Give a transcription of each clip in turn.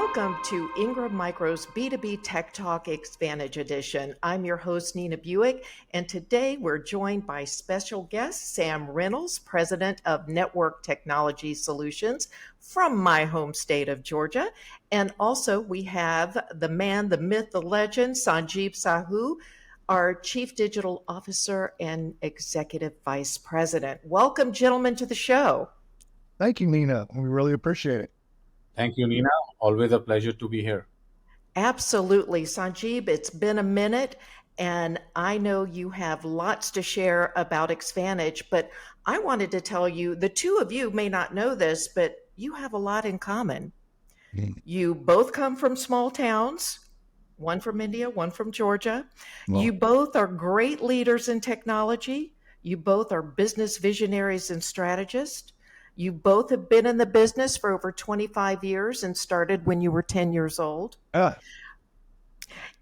Welcome to Ingram Micro's B2B Tech Talk Xvantage edition. I'm your host, Nina Buik, and today we're joined by special guest Sam Reynolds, President of Network Technology Solutions from my home state of Georgia. And also we have the man, the myth, the legend, Sanjib Sahoo, our Chief Digital Officer and Executive Vice President. Welcome, gentlemen, to the show. Thank you, Nina. We really appreciate it. Thank you, Nina. Always a pleasure to be here. Absolutely. Sanjib, it's been a minute, and I know you have lots to share about Xvantage, but I wanted to tell you the two of you may not know this, but you have a lot in common. You both come from small towns, one from India, one from Georgia. Well, You both are great leaders in technology. You both are business visionaries and strategists. You both have been in the business for over 25 years and started when you were 10 years old.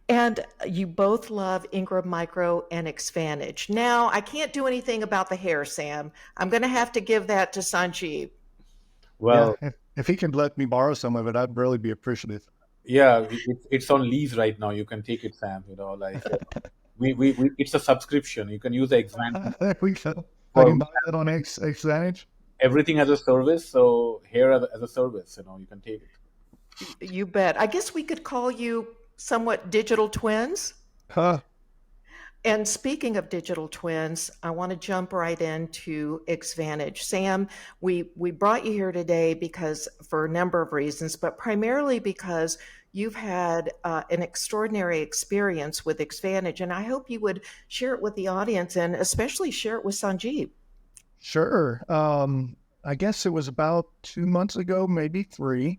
And you both love Ingram Micro and Xvantage. Now, I can't do anything about the hair, Sam. I'm going to have to give that to Sanjeev. Well, yeah, if he can let me borrow some of it, I'd really be appreciative. yeah, it's on lease right now. You can take it, Sam. We it's a subscription. You can use the Xvantage There we go. I for can buy that on Xvantage. everything as a service. So here as a service, you can take it. You bet. I guess we could call you somewhat digital twins. Huh. And speaking of digital twins, I want to jump right into Xvantage. Sam, we brought you here today because for a number of reasons, but primarily because you've had an extraordinary experience with Xvantage, and I hope you would share it with the audience and especially share it with Sanjeev. Sure. I guess it was about 2 months ago, maybe 3.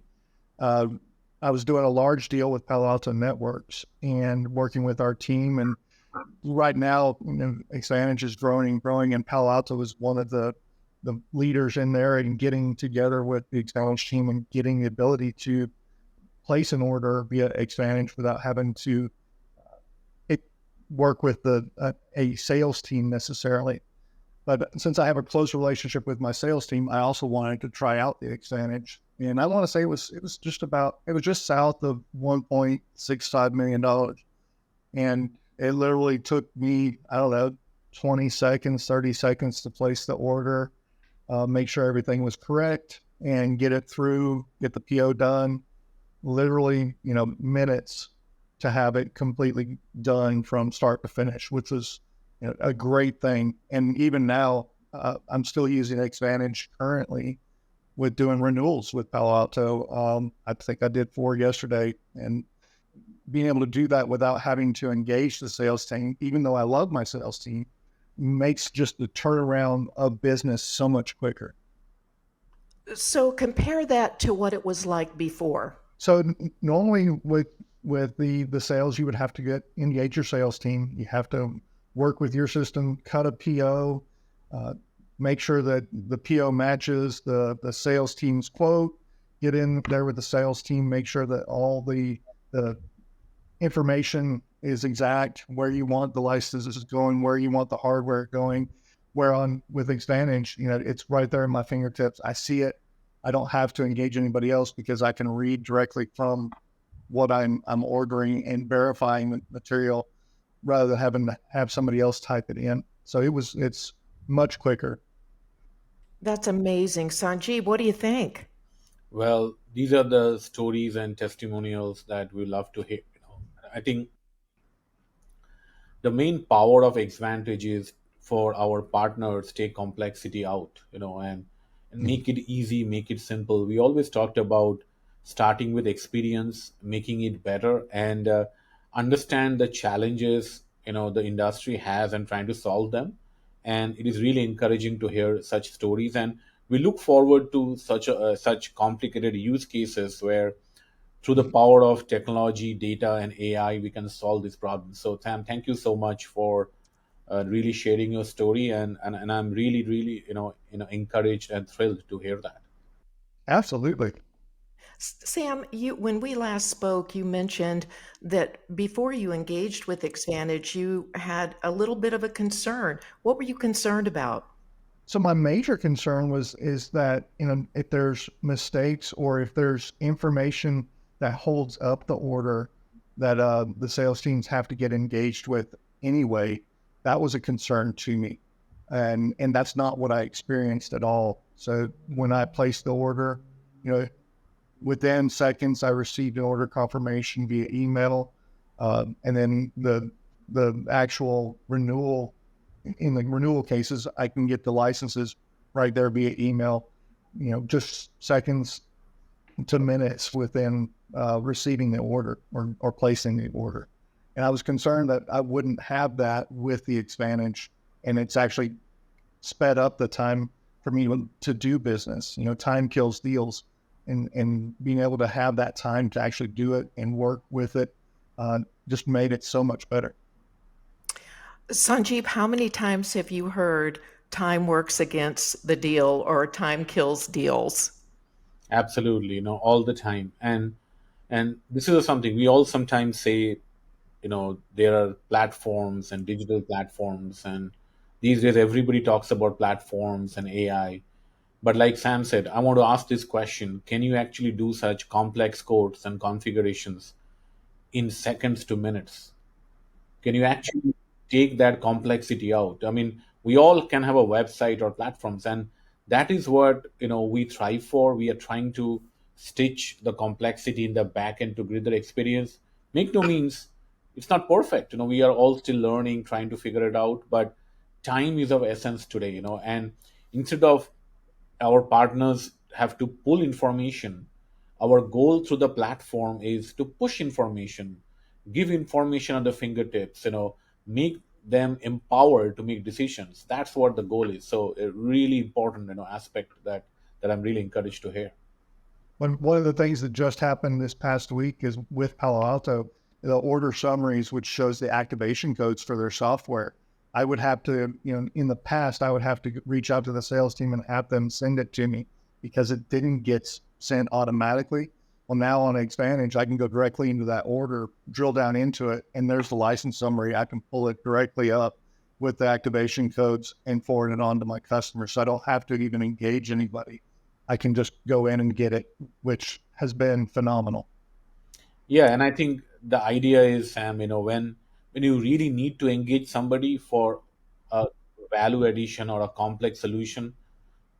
I was doing a large deal with Palo Alto Networks and working with our team. And right now, Xvantage is growing, and Palo Alto is one of the leaders in there, and getting together with the Xvantage team and getting the ability to place an order via Xvantage without having to work with a sales team necessarily. But since I have a close relationship with my sales team, I also wanted to try out the Xvantage. And I want to say it was just south of $1.65 million. And it literally took me, 20 seconds, 30 seconds to place the order, make sure everything was correct, and get it through, get the PO done. Literally, minutes to have it completely done from start to finish, which was a great thing. And even now, I'm still using Xvantage currently with doing renewals with Palo Alto. I think I did 4 yesterday, and being able to do that without having to engage the sales team, even though I love my sales team, makes just the turnaround of business so much quicker. So compare that to what it was like before. So normally with the sales, you would have to engage your sales team. You have to work with your system, cut a PO, make sure that the PO matches the sales team's quote, get in there with the sales team, make sure that all the information is exact, where you want the licenses going, where you want the hardware going. With Xvantage, it's right there in my fingertips. I see it. I don't have to engage anybody else because I can read directly from what I'm ordering and verifying the material rather than having to have somebody else type it in. So it's much quicker. That's amazing. Sanjeev, what do you think? Well, these are the stories and testimonials that we love to hear. I think the main power of Xvantage is for our partners take complexity out, and make it easy, make it simple. We always talked about starting with experience, making it better, and understand the challenges the industry has and trying to solve them. And it is really encouraging to hear such stories, and we look forward to such complicated use cases where through the power of technology, data, and AI, we can solve these problems. So, Sam, thank you so much for really sharing your story, and I'm really, really, encouraged and thrilled to hear that. Absolutely. Sam, when we last spoke, you mentioned that before you engaged with Xvantage, you had a little bit of a concern. What were you concerned about? So my major concern is that if there's mistakes or if there's information that holds up the order that the sales teams have to get engaged with anyway, that was a concern to me. And that's not what I experienced at all. So when I placed the order, within seconds, I received an order confirmation via email. And then the actual renewal, in the renewal cases, I can get the licenses right there via email, just seconds to minutes within receiving the order or placing the order. And I was concerned that I wouldn't have that with the Xvantage, and it's actually sped up the time for me to do business. Time kills deals, and being able to have that time to actually do it and work with it just made it so much better. Sanjib, how many times have you heard time works against the deal or time kills deals? Absolutely, all the time. And this is something we all sometimes say, there are platforms and digital platforms, and these days everybody talks about platforms and AI. But like Sam said, I want to ask this question: can you actually do such complex codes and configurations in seconds to minutes? Can you actually take that complexity out? I mean, we all can have a website or platforms, and that is what we thrive for. We are trying to stitch the complexity in the back end to create the experience. Make no means it's not perfect. We are all still learning, trying to figure it out, but time is of essence today. And instead of our partners have to pull information, our goal through the platform is to push information, give information on the fingertips, make them empowered to make decisions. That's what the goal is. So a really important aspect that I'm really encouraged to hear. One of the things that just happened this past week is with Palo Alto, the order summaries, which shows the activation codes for their software. I would have to, in the past, I would have to reach out to the sales team and have them send it to me because it didn't get sent automatically. Well, now on Xvantage, I can go directly into that order, drill down into it, and there's the license summary. I can pull it directly up with the activation codes and forward it on to my customer. So I don't have to even engage anybody. I can just go in and get it, which has been phenomenal. Yeah, and I think the idea is, Sam, when you really need to engage somebody for a value addition or a complex solution,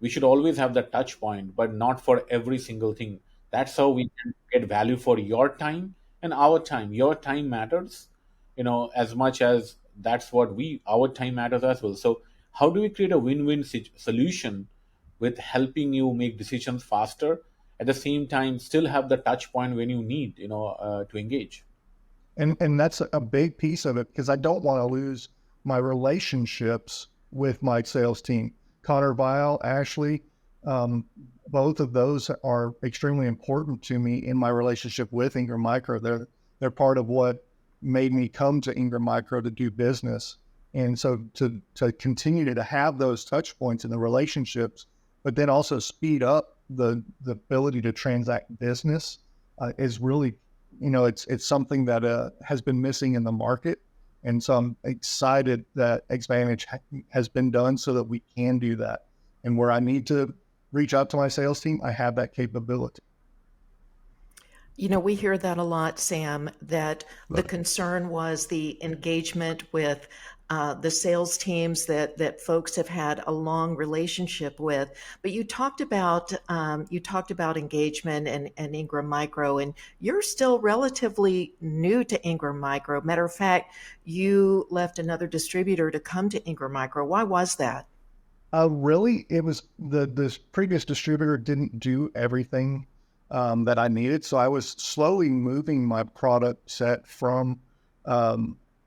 we should always have the touch point, but not for every single thing. That's how we can get value for your time and our time. Your time matters, as much as that's what our time matters as well. So how do we create a win-win solution with helping you make decisions faster, at the same time still have the touch point when you need, to engage? And that's a big piece of it because I don't want to lose my relationships with my sales team. Connor Vile, Ashley, both of those are extremely important to me in my relationship with Ingram Micro. They're part of what made me come to Ingram Micro to do business. And so to continue to have those touch points in the relationships, but then also speed up the ability to transact business is really, it's something that has been missing in the market. And so I'm excited that Xvantage has been done so that we can do that. And where I need to reach out to my sales team, I have that capability. We hear that a lot, Sam, that the concern was the engagement with the sales teams that folks have had a long relationship with. But you talked about engagement and Ingram Micro, and you're still relatively new to Ingram Micro. Matter of fact, you left another distributor to come to Ingram Micro. Why was that? Really, it was the previous distributor didn't do everything that I needed. So I was slowly moving my product set from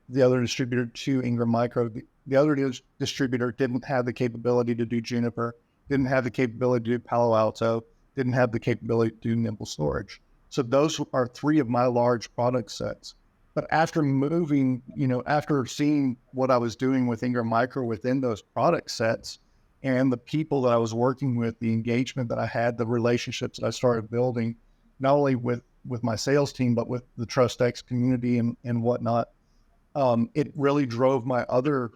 the other distributor to Ingram Micro. The other distributor didn't have the capability to do Juniper, didn't have the capability to do Palo Alto, didn't have the capability to do Nimble Storage. So those are three of my large product sets. But after moving, after seeing what I was doing with Ingram Micro within those product sets, and the people that I was working with, the engagement that I had, the relationships that I started building, not only with my sales team, but with the TrustX community and whatnot, it really drove my other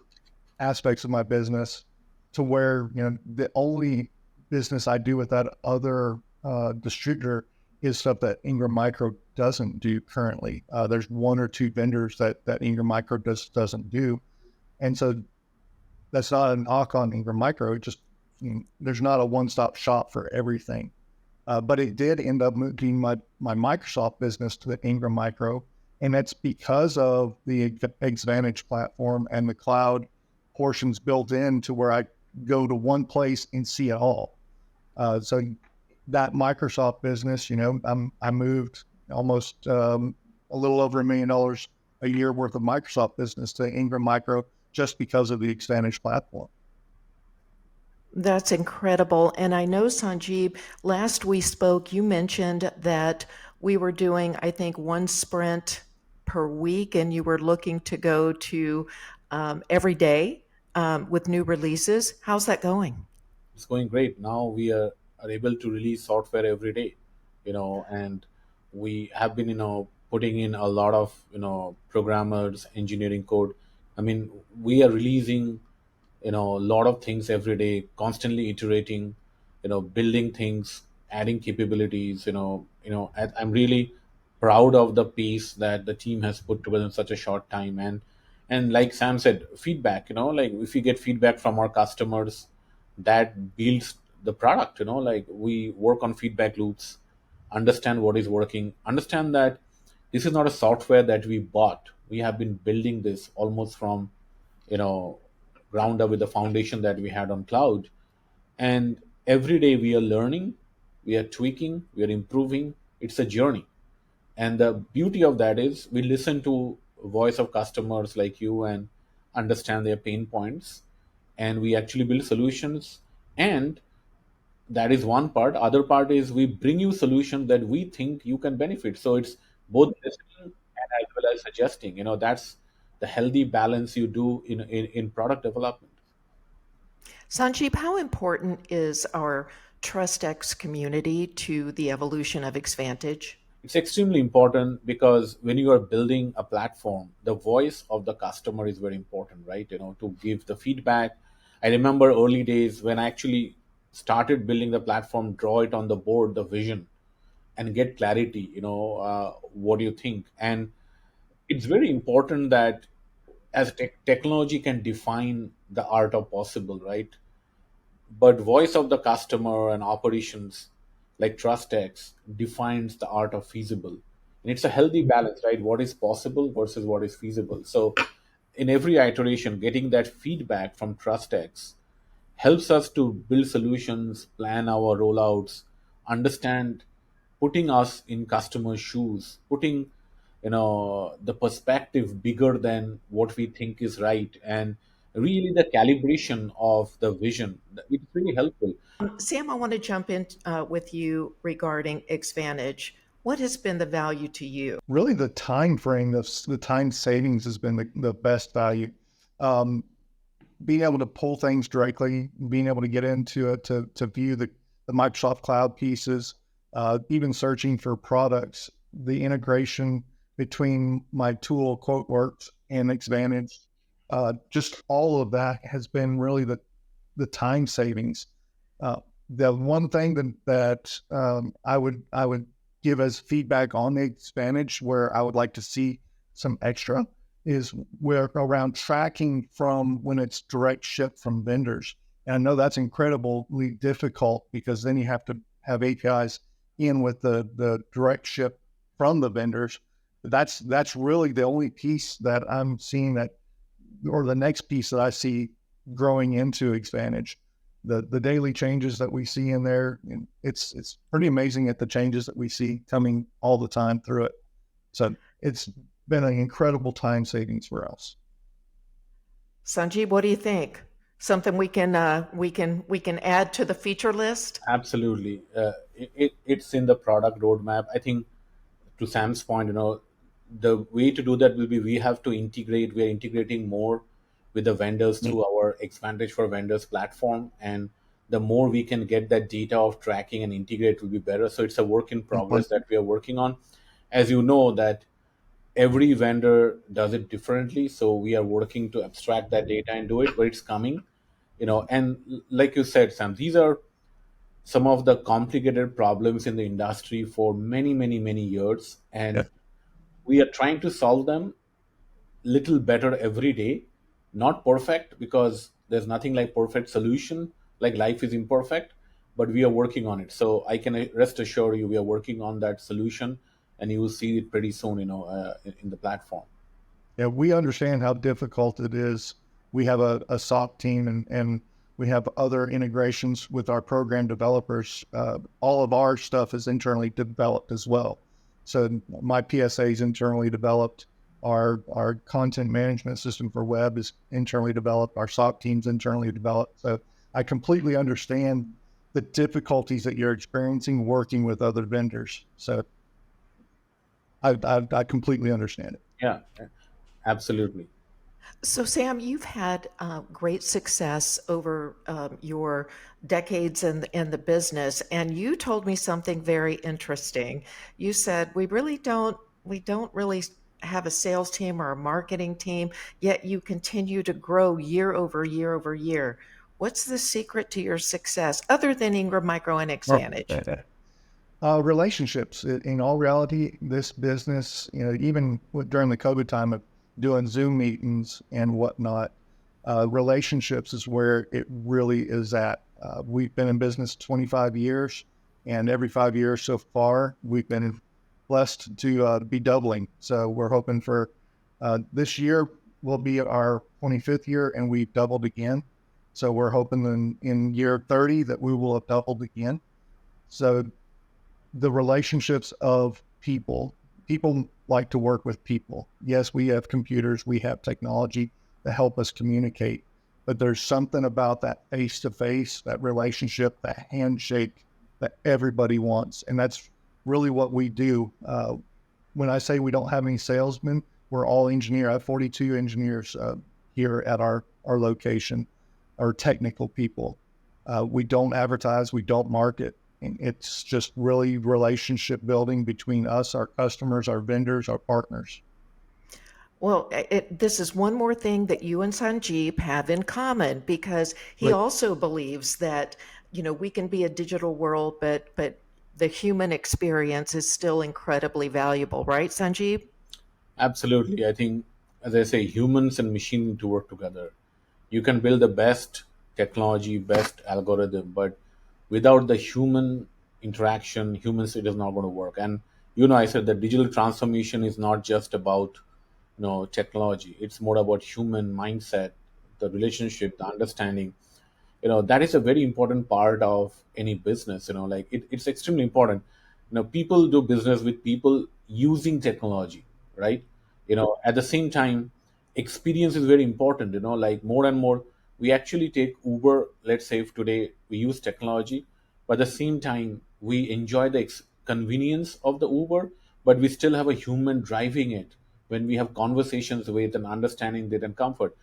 aspects of my business to where, the only business I do with that other distributor is stuff that Ingram Micro doesn't do currently. There's one or two vendors that Ingram Micro doesn't do. And so that's not a knock on Ingram Micro. It just, there's not a one-stop shop for everything. But it did end up moving my Microsoft business to the Ingram Micro. And that's because of the Xvantage platform and the cloud portions built in to where I go to one place and see it all. So that Microsoft business, I moved almost a little over $1 million a year worth of Microsoft business to Ingram Micro just because of the Xvantage platform. That's incredible. And I know, Sanjib, last we spoke, you mentioned that we were doing, I think, one sprint per week, and you were looking to go to every day with new releases. How's that going? It's going great. Now we are able to release software every day, and we have been, putting in a lot of, programmers, engineering code. I mean, we are releasing, a lot of things every day, constantly iterating, building things, adding capabilities. I'm really proud of the piece that the team has put together in such a short time. And like Sam said, feedback. Like if we get feedback from our customers, that builds the product. Like we work on feedback loops, understand what is working, understand that this is not a software that we bought. We have been building this almost from, you know ground up with the foundation that we had on cloud. And every day we are learning, we are tweaking, we are improving. It's a journey. And the beauty of that is we listen to voice of customers like you and understand their pain points, and we actually build solutions. And that is one part. Other part is we bring you solutions that we think you can benefit. So it's both listening and as well as suggesting. That's the healthy balance you do in product development. Sanjib, how important is our TrustX community to the evolution of Xvantage? It's extremely important because when you are building a platform, the voice of the customer is very important, right? To give the feedback. I remember early days when I actually started building the platform, draw it on the board, the vision, and get clarity. What do you think? And it's very important that as technology can define the art of possible, right? But voice of the customer and operations like TrustX defines the art of feasible. And it's a healthy balance, right? What is possible versus what is feasible. So in every iteration, getting that feedback from TrustX helps us to build solutions, plan our rollouts, understand, putting us in customers' shoes, putting the perspective bigger than what we think is right, and really the calibration of the vision. It's really helpful. Sam, I want to jump in with you regarding Xvantage. What has been the value to you? Really, the time frame, the time savings has been the best value. Being able to pull things directly, being able to get into it to view the Microsoft Cloud pieces, even searching for products, the integration between my tool QuoteWorks and Xvantage, just all of that has been really the time savings. The one thing that I would give as feedback on the Xvantage where I would like to see some extra is where around tracking from when it's direct ship from vendors. And I know that's incredibly difficult because then you have to have APIs in with the direct ship from the vendors. That's really the only piece that I'm seeing or the next piece that I see growing into Xvantage. The daily changes that we see in there, it's pretty amazing at the changes that we see coming all the time through it. So it's been an incredible time savings for us. Sanjib, what do you think? Something we can add to the feature list? Absolutely. It's in the product roadmap. I think to Sam's point, the way to do that will be we have to integrate. We are integrating more with the vendors through our Xvantage for Vendors platform. And the more we can get that data of tracking and integrate will be better. So it's a work in progress that we are working on. As you know, that every vendor does it differently. So we are working to abstract that data and do it, but it's coming. And like you said, Sam, these are some of the complicated problems in the industry for many, many, many years, Yeah. and we are trying to solve them little better every day. Not perfect, because there's nothing like perfect solution, like life is imperfect, but we are working on it. So I can rest assure you we are working on that solution, and you will see it pretty soon, in the platform. Yeah, we understand how difficult it is. We have a SOC team and we have other integrations with our program developers. All of our stuff is internally developed as well. So my PSA is internally developed. Our content management system for web is internally developed. Our SOC team's internally developed. So I completely understand the difficulties that you're experiencing working with other vendors. So I completely understand it. Yeah, absolutely. So, Sam, you've had great success over your decades in the business, and you told me something very interesting. You said we don't really have a sales team or a marketing team, yet you continue to grow year over year over year. What's the secret to your success, other than Ingram Micro and Xvantage? Relationships. In all reality, this business, even during the COVID time of doing Zoom meetings and whatnot, relationships is where it really is at. We've been in business 25 years, and every 5 years so far, we've been blessed to be doubling. So we're hoping for this year will be our 25th year, and we've doubled again. So we're hoping in year 30 that we will have doubled again. So the relationships of people. People like to work with people. Yes, we have computers, we have technology to help us communicate, but there's something about that face to face, that relationship, that handshake that everybody wants. And that's really what we do. When I say we don't have any salesmen, we're all engineers. I have 42 engineers here at our location, our technical people. We don't advertise, we don't market. It's just really relationship building between us, our customers, our vendors, our partners. Well, this is one more thing that you and Sanjib have in common, because he Right. also believes that, we can be a digital world, but the human experience is still incredibly valuable, right, Sanjib? Absolutely. I think, as I say, humans and machine need to work together. You can build the best technology, best algorithm, but without the human interaction, humans, it is not going to work. And I said that digital transformation is not just about technology. It's more about human mindset, the relationship, the understanding. That is a very important part of any business. Like it's extremely important. People do business with people using technology, right? At the same time, experience is very important. Like more and more, we actually take Uber. Let's say if today we use technology, but at the same time we enjoy the convenience of the Uber, but we still have a human driving it when we have conversations with and understanding it and comfort.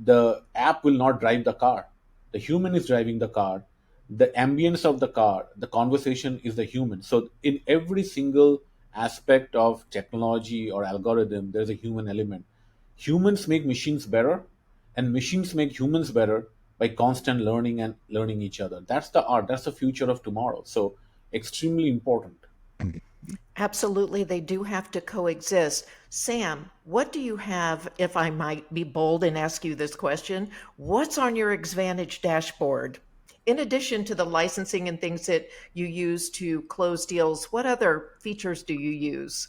The app will not drive the car. The human is driving the car. The ambience of the car, the conversation is the human. So in every single aspect of technology or algorithm, there's a human element. Humans make machines better, and machines make humans better by constant learning and learning each other. That's the art. That's the future of tomorrow. So extremely important. Absolutely, they do have to coexist. Sam, what do you have, if I might be bold and ask you this question? What's on your Xvantage dashboard? In addition to the licensing and things that you use to close deals, what other features do you use?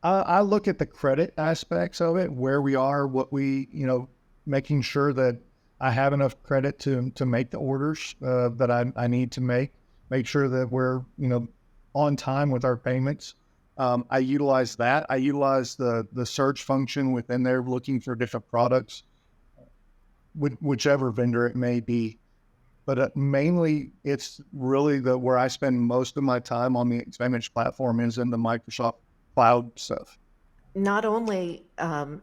I look at the credit aspects of it, where we are, what we, making sure that I have enough credit to make the orders that I need to make sure that we're, on time with our payments. I utilize that. I utilize the search function within there, looking for different products, whichever vendor it may be. But mainly, it's really where I spend most of my time on the Xvantage platform is in the Microsoft cloud stuff. Not only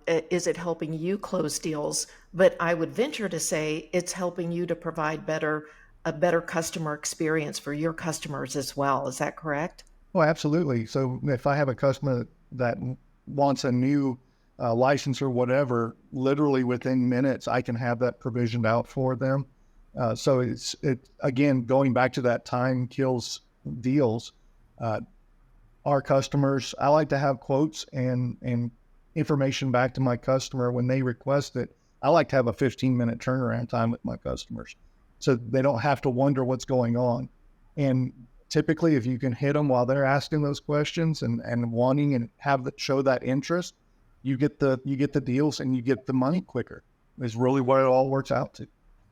is it helping you close deals, but I would venture to say it's helping you to provide a better customer experience for your customers as well. Is that correct? Oh, absolutely. So if I have a customer that wants a new license or whatever, literally within minutes, I can have that provisioned out for them. So again, going back to that time kills deals. Uh, our customers, I like to have quotes and information back to my customer when they request it. I like to have a 15-minute turnaround time with my customers so they don't have to wonder what's going on. And typically, if you can hit them while they're asking those questions and wanting and show that interest, you get the deals and you get the money quicker. Is really what it all works out to.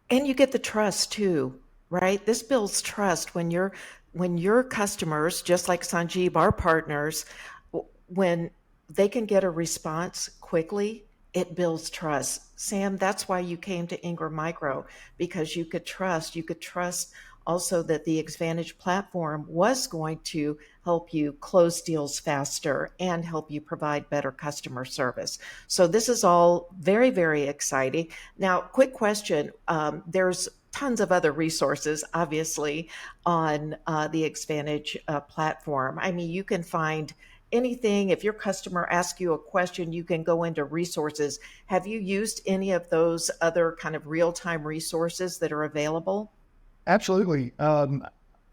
And you get the trust too, right? This builds trust when your customers, just like Sanjib, our partners, when they can get a response quickly, it builds trust. Sam, that's why you came to Ingram Micro, because you could trust also that the Xvantage platform was going to help you close deals faster and help you provide better customer service. So this is all very, very exciting. Now, quick question. There's tons of other resources, obviously, on the Xvantage platform. I mean, you can find anything. If your customer asks you a question, you can go into resources. Have you used any of those other kind of real-time resources that are available? Absolutely.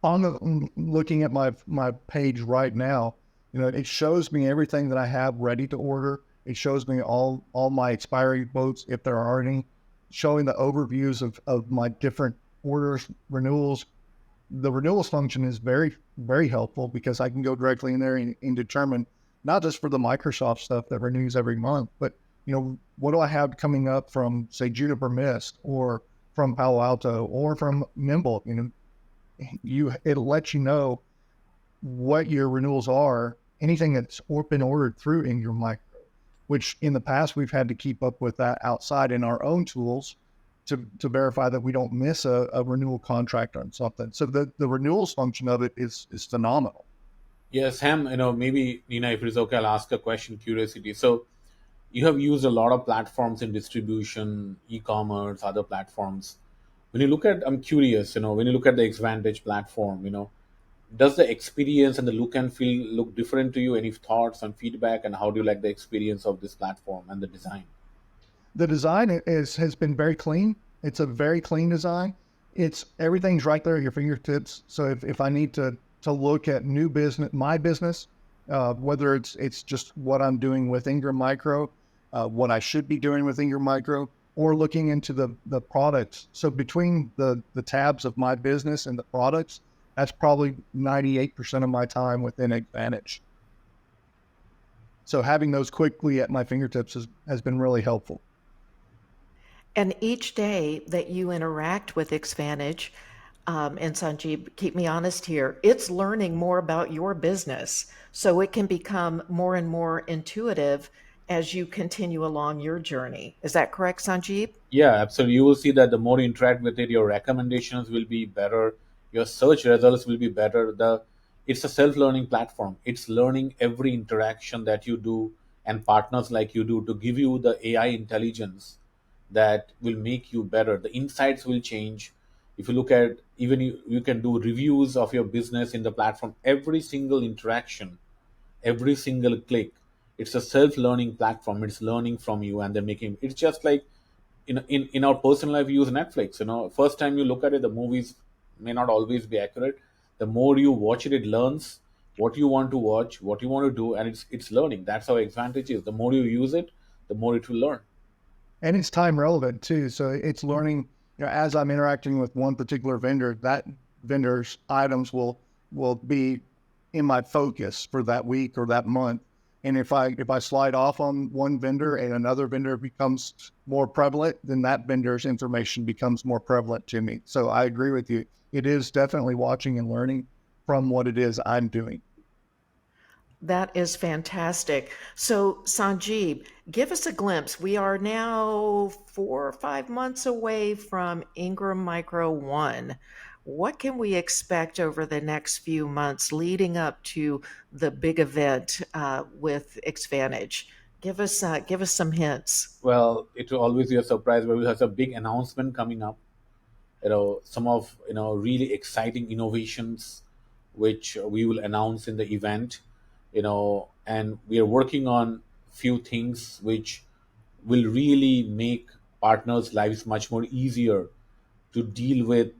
Looking at my page right now, it shows me everything that I have ready to order. It shows me all my expiry quotes, if there are any, showing the overviews of my different orders, renewals. The renewals function is very, very helpful because I can go directly in there and determine not just for the Microsoft stuff that renews every month, but what do I have coming up from, say, Juniper Mist or from Palo Alto or from Nimble? It'll let you know what your renewals are, anything that's been ordered through Ingram Micro, which in the past we've had to keep up with that outside in our own tools to verify that we don't miss a renewal contract on something. So the renewals function of it is phenomenal. Yes, Ham, maybe Nina, if it is okay, I'll ask a question, curiosity. So you have used a lot of platforms in distribution, e-commerce, other platforms. When you look at, I'm curious, when you look at the Xvantage platform, does the experience and the look and feel look different to you? Any thoughts and feedback, and how do you like the experience of this platform and the design? The design has been very clean. It's a very clean design. Everything's right there at your fingertips. So if I need to look at new business, my business, whether it's just what I'm doing with Ingram Micro, what I should be doing with Ingram Micro, or looking into the products. So between the tabs of my business and the products, that's probably 98% of my time within Xvantage. So having those quickly at my fingertips has been really helpful. And each day that you interact with Xvantage, and Sanjeev, keep me honest here, it's learning more about your business. So it can become more and more intuitive as you continue along your journey. Is that correct, Sanjeev? Yeah, absolutely. You will see that the more you interact with it, your recommendations will be better, your search results will be better. It's a self-learning platform. It's learning every interaction that you do and partners like you do to give you the AI intelligence that will make you better. The insights will change. If you look at, even you can do reviews of your business in the platform. Every single interaction, every single click, it's a self-learning platform. It's learning from you and then making it's just like in our personal life we use Netflix. First time you look at it, the movies may not always be accurate. The more you watch it, it learns what you want to watch, what you want to do, and it's learning. That's how Xvantage is. The more you use it, the more it will learn. And it's time relevant too. So it's learning, as I'm interacting with one particular vendor, that vendor's items will be in my focus for that week or that month. And if I slide off on one vendor and another vendor becomes more prevalent, then that vendor's information becomes more prevalent to me. So I agree with you. It is definitely watching and learning from what it is I'm doing. That is fantastic. So, Sanjeev, give us a glimpse. We are now 4 or 5 months away from Ingram Micro 1. What can we expect over the next few months leading up to the big event with Xvantage? Give us some hints. Well, it will always be a surprise, but we have a big announcement coming up. Some of really exciting innovations which we will announce in the event. And we are working on few things which will really make partners lives much more easier to deal with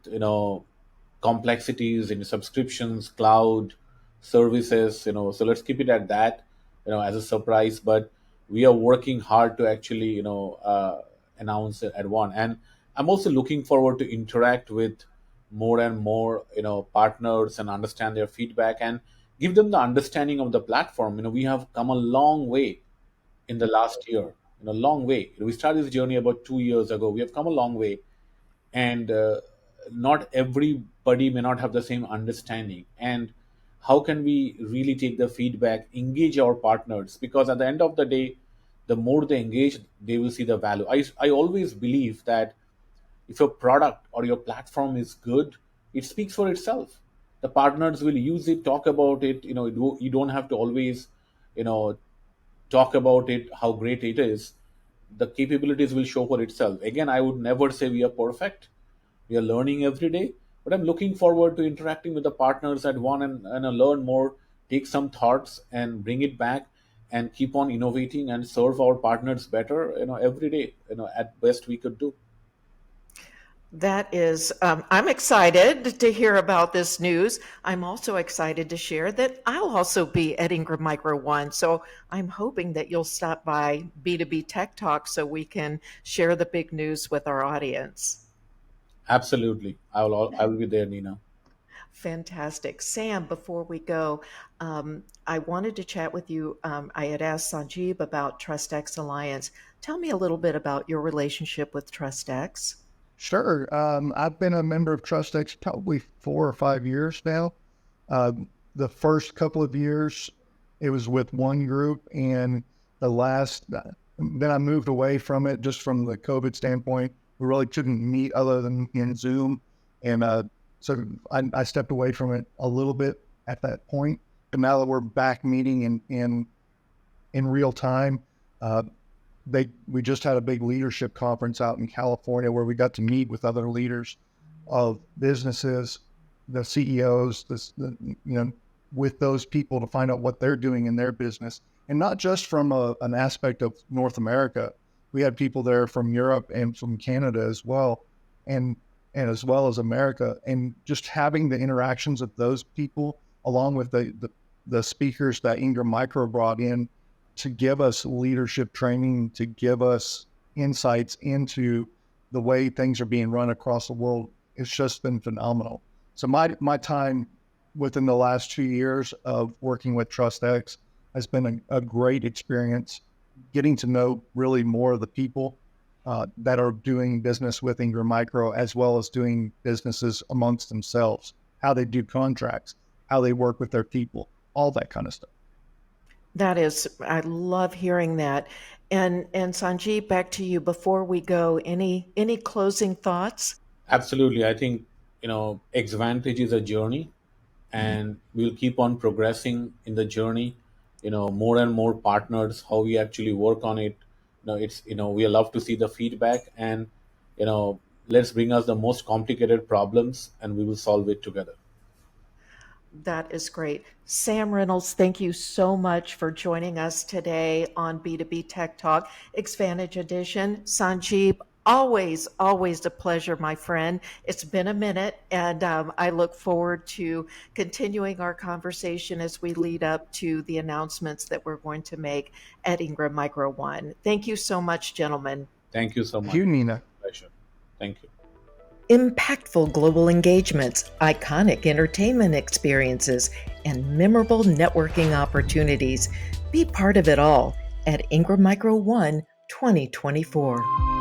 complexities in subscriptions, cloud services. So let's keep it at that, as a surprise. But we are working hard to actually announce it at one. And I'm also looking forward to interact with more and more partners and understand their feedback and give them the understanding of the platform. We have come a long way in the last year, long way. We started this journey about 2 years ago. We have come a long way, and not everybody may not have the same understanding. And how can we really take the feedback, engage our partners? Because at the end of the day, the more they engage, they will see the value. I always believe that if your product or your platform is good, it speaks for itself. The partners will use it, talk about it. You don't have to always you know talk about it, how great it is. The capabilities will show for itself. Again, I would never say we are perfect. We are learning every day, but I'm looking forward to interacting with the partners at one, and learn more, take some thoughts and bring it back, and keep on innovating and serve our partners better, every day, at best we could do. That is, I'm excited to hear about this news. I'm also excited to share that I'll also be at Ingram Micro One. So I'm hoping that you'll stop by B2B Tech Talk so we can share the big news with our audience. Absolutely. I will be there, Nina. Fantastic. Sam, before we go, I wanted to chat with you. I had asked Sanjib about TrustX Alliance. Tell me a little bit about your relationship with TrustX. Sure. I've been a member of TrustX probably 4 or 5 years now. The first couple of years, it was with one group, and then I moved away from it just from the COVID standpoint. We really couldn't meet other than in Zoom, and so I stepped away from it a little bit at that point. But now that we're back meeting in real time, we just had a big leadership conference out in California where we got to meet with other leaders of businesses, the CEOs, with those people to find out what they're doing in their business. And not just from an aspect of North America. We had people there from Europe and from Canada as well, and as well as America. And just having the interactions of those people, along with the speakers that Ingram Micro brought in, to give us leadership training, to give us insights into the way things are being run across the world. It's just been phenomenal. So my time within the last 2 years of working with TrustX has been a great experience, getting to know really more of the people that are doing business with Ingram Micro, as well as doing businesses amongst themselves, how they do contracts, how they work with their people, all that kind of stuff. That is, I love hearing that. And Sanjeev, back to you before we go. Any closing thoughts? Absolutely. I think, Xvantage is a journey, and we'll keep on progressing in the journey. More and more partners, how we actually work on it. We love to see the feedback, and, let's bring us the most complicated problems, and we will solve it together. That is great. Sam Reynolds, thank you so much for joining us today on B2B Tech Talk, Xvantage Edition. Sanjeev, always a pleasure, my friend. It's been a minute, and I look forward to continuing our conversation as we lead up to the announcements that we're going to make at Ingram Micro One. Thank you so much, gentlemen. Thank you so Thank much. you, Nina. Pleasure. Thank you. Impactful global engagements, iconic entertainment experiences, and memorable networking opportunities. Be part of it all at Ingram Micro One 2024.